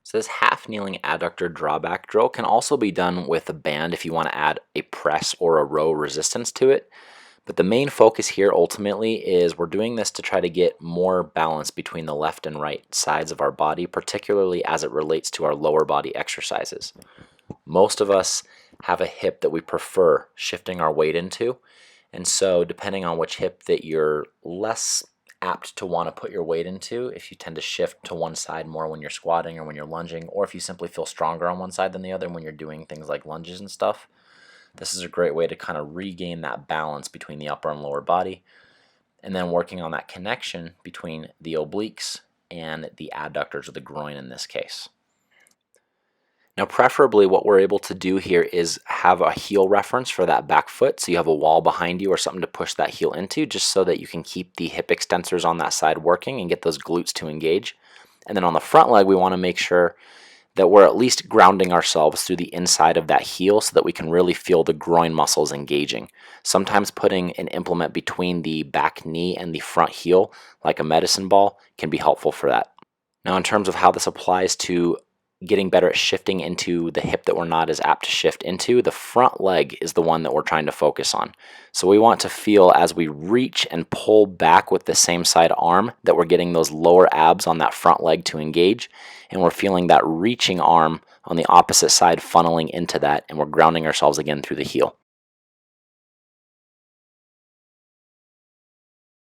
So this half kneeling adductor drawback drill can also be done with a band if you want to add a press or a row resistance to it. But the main focus here ultimately is we're doing this to try to get more balance between the left and right sides of our body, particularly as it relates to our lower body exercises. Most of us have a hip that we prefer shifting our weight into, and so depending on which hip that you're less apt to want to put your weight into, if you tend to shift to one side more when you're squatting or when you're lunging, or if you simply feel stronger on one side than the other when you're doing things like lunges and stuff, this is a great way to kind of regain that balance between the upper and lower body, and then working on that connection between the obliques and the adductors, or the groin in this case. Now, preferably what we're able to do here is have a heel reference for that back foot, so you have a wall behind you or something to push that heel into, just so that you can keep the hip extensors on that side working and get those glutes to engage. And then on the front leg, we want to make sure that we're at least grounding ourselves through the inside of that heel so that we can really feel the groin muscles engaging. Sometimes putting an implement between the back knee and the front heel, like a medicine ball, can be helpful for that. Now, in terms of how this applies to getting better at shifting into the hip that we're not as apt to shift into, the front leg is the one that we're trying to focus on. So we want to feel as we reach and pull back with the same side arm that we're getting those lower abs on that front leg to engage, and we're feeling that reaching arm on the opposite side funneling into that, and we're grounding ourselves again through the heel.